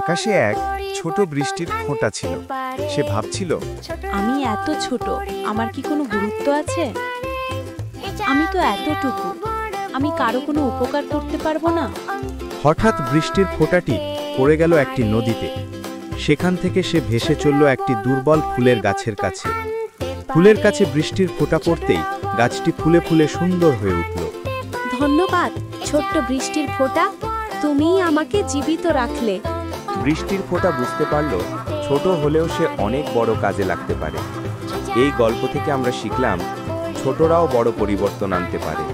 আকাশে এক ছোট বৃষ্টির ফোঁটা ছিল। সে ভাবছিল, আমি এত ছোট, আমার কি কোনো গুরুত্ব আছে? আমি তো এতটুকু, আমি কারো কোনো উপকার করতে পারবো না। হঠাৎ বৃষ্টির ফোঁটাটি পড়ে গেল একটি নদীতে। সেখান থেকে সে ভেসে চলল একটি দুর্বল ফুলের গাছের কাছে। ফুলের কাছে বৃষ্টির ফোঁটা পড়তেই গাছটি ফুলে ফুলে সুন্দর হয়ে উঠল। ধন্যবাদ ছোট্ট বৃষ্টির ফোঁটা, তুমিই আমাকে জীবিত রাখলে। বৃষ্টির ফোঁটা বুঝতে পারল ছোট হলেও সে অনেক বড় কাজে লাগতে পারে। এই গল্প থেকে আমরা শিখলাম ছোটরাও বড় পরিবর্তন আনতে পারে।